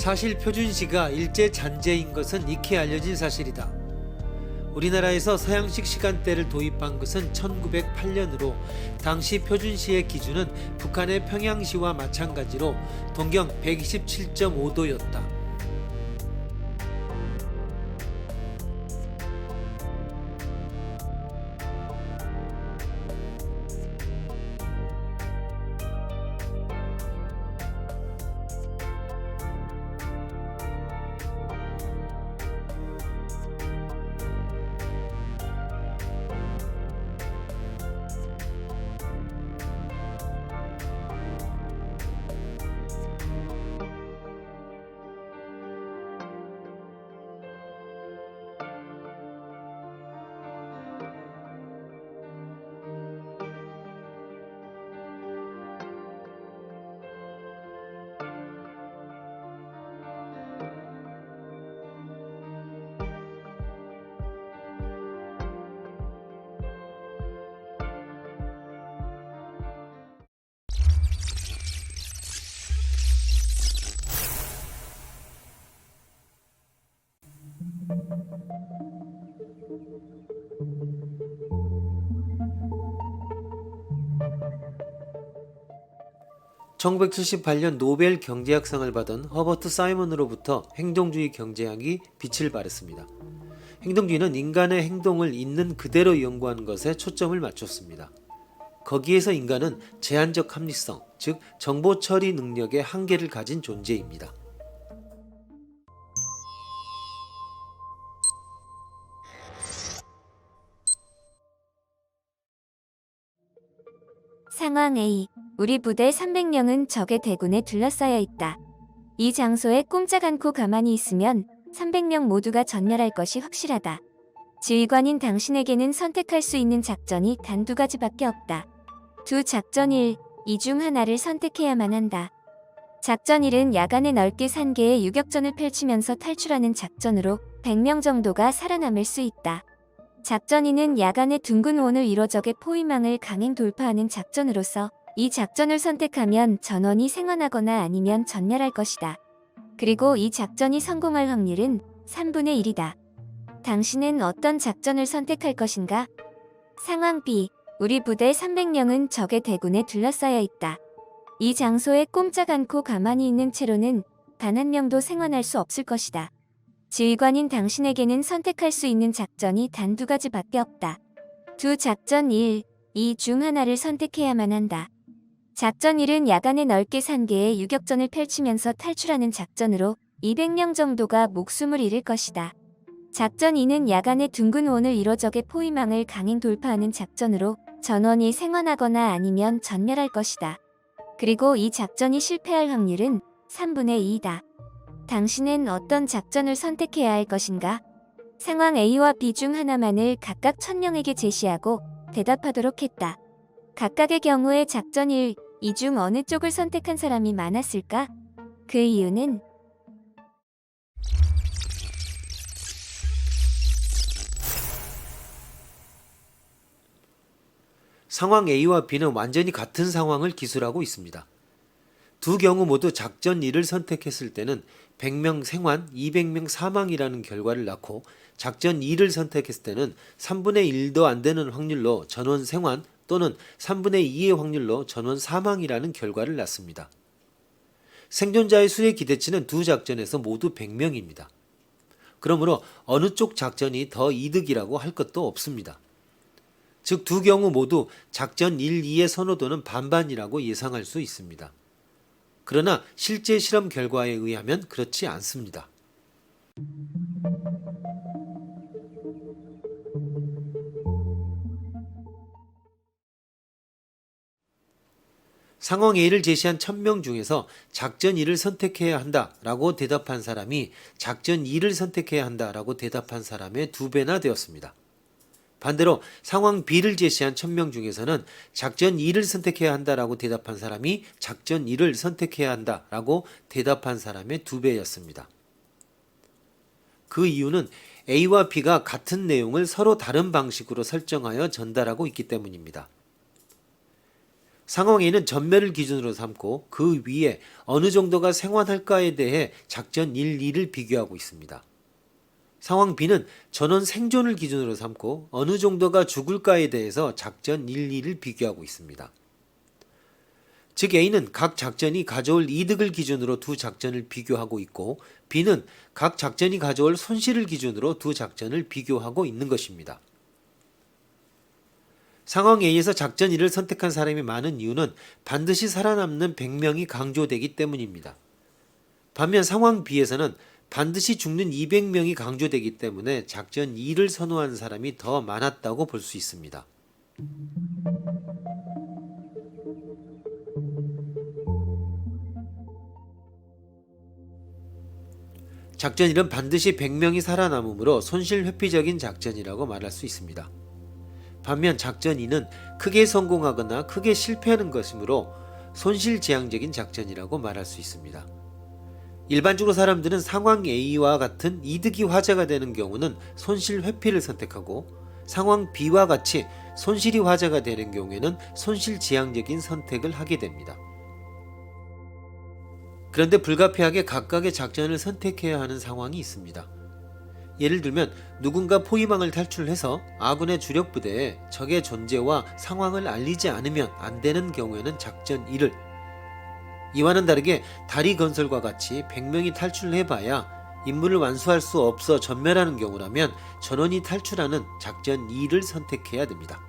사실 표준시가 일제 잔재인 것은 익히 알려진 사실이다. 우리나라에서 서양식 시간대를 도입한 것은 1908년으로 당시 표준시의 기준은 북한의 평양시와 마찬가지로 동경 127.5도였다. (1978년) 노벨 경제학상을 받은 허버트 사이먼으로부터 행동주의 경제학이 빛을 발했습니다. 행동주의는 인간의 행동을 있는 그대로 연구하는 것에 초점을 맞췄습니다. 거기에서 인간은 제한적 합리성, 즉 정보 처리 능력의 한계를 가진 존재입니다. 상황 A. 우리 부대 300명은 적의 대군에 둘러싸여 있다. 이 장소에 꼼짝 않고 가만히 있으면 300명 모두가 전멸할 것이 확실하다. 지휘관인 당신에게는 선택할 수 있는 작전이 단 두 가지밖에 없다. 두 작전 1, 이 중 하나를 선택해야만 한다. 작전 1은 야간에 넓게 산계에 유격전을 펼치면서 탈출하는 작전으로 100명 정도가 살아남을 수 있다. 작전 2는 야간에 둥근 원을 이뤄 적의 포위망을 강행 돌파하는 작전으로서 이 작전을 선택하면 전원이 생還하거나 아니면 전멸할 것이다. 그리고 이 작전이 성공할 확률은 3분의 1이다. 당신은 어떤 작전을 선택할 것인가? 상황 B. 우리 부대 300명은 적의 대군에 둘러싸여 있다. 이 장소에 꼼짝 않고 가만히 있는 채로는 단 한 명도 생還할 수 없을 것이다. 지휘관인 당신에게는 선택할 수 있는 작전이 단 두 가지밖에 없다. 두 작전 1, 이 중 하나를 선택해야만 한다. 작전 1은 야간에 넓게 산계에 유격전을 펼치면서 탈출하는 작전으로 200명 정도가 목숨을 잃을 것이다. 작전 2는 야간에 둥근 원을 이뤄 적의 포위망을 강행 돌파하는 작전으로 전원이 생還하거나 아니면 전멸할 것이다. 그리고 이 작전이 실패할 확률은 3분의 2이다. 당신은 어떤 작전을 선택해야 할 것인가? 상황 A와 B 중 하나만을 각각 1000명에게 제시하고 대답하도록 했다. 각각의 경우에 작전 1, 이 중 어느 쪽을 선택한 사람이 많았을까? 그 이유는 상황 A와 B는 완전히 같은 상황을 기술하고 있습니다. 두 경우 모두 작전 1을 선택했을 때는 100명 생還, 200명 사망이라는 결과를 낳고 작전 2를 선택했을 때는 3분의 1도 안 되는 확률로 전원 생還 또는 3분의 2의 확률로 전원 사망이라는 결과를 낳습니다. 생존자의 수의 기대치는 두 작전에서 모두 100명입니다. 그러므로 어느 쪽 작전이 더 이득이라고 할 것도 없습니다. 즉 두 경우 모두 작전 1, 2의 선호도는 반반이라고 예상할 수 있습니다. 그러나 실제 실험 결과에 의하면 그렇지 않습니다. 상황 A를 제시한 1000명 중에서 작전 1을 선택해야 한다라고 대답한 사람이 작전 2를 선택해야 한다라고 대답한 사람의 2배나 되었습니다. 반대로 상황 B를 제시한 1000명 중에서는 작전 2를 선택해야 한다라고 대답한 사람이 작전 1을 선택해야 한다라고 대답한 사람의 2배였습니다. 그 이유는 A와 B가 같은 내용을 서로 다른 방식으로 설정하여 전달하고 있기 때문입니다. 상황 A는 전멸을 기준으로 삼고 그 위에 어느 정도가 생환할까에 대해 작전 1, 2를 비교하고 있습니다. 상황 B는 전원 생존을 기준으로 삼고 어느 정도가 죽을까에 대해서 작전 1, 2를 비교하고 있습니다. 즉 A는 각 작전이 가져올 이득을 기준으로 두 작전을 비교하고 있고 B는 각 작전이 가져올 손실을 기준으로 두 작전을 비교하고 있는 것입니다. 상황 A에서 작전 1을 선택한 사람이 많은 이유는 반드시 살아남는 100명이 강조되기 때문입니다. 반면 상황 B에서는 반드시 죽는 200명이 강조되기 때문에 작전 2를 선호한 사람이 더 많았다고 볼 수 있습니다. 작전 1은 반드시 100명이 살아남으므로 손실 회피적인 작전이라고 말할 수 있습니다. 반면 작전 2는 크게 성공하거나 크게 실패하는 것이므로 손실지향적인 작전이라고 말할 수 있습니다. 일반적으로 사람들은 상황 A와 같은 이득이 화제가 되는 경우는 손실 회피를 선택하고 상황 B와 같이 손실이 화제가 되는 경우에는 손실지향적인 선택을 하게 됩니다. 그런데 불가피하게 각각의 작전을 선택해야 하는 상황이 있습니다. 예를 들면 누군가 포위망을 탈출해서 아군의 주력 부대에 적의 존재와 상황을 알리지 않으면 안 되는 경우에는 작전 1을, 이와는 다르게 다리 건설과 같이 100명이 탈출해봐야 임무를 완수할 수 없어 전멸하는 경우라면 전원이 탈출하는 작전 2를 선택해야 됩니다.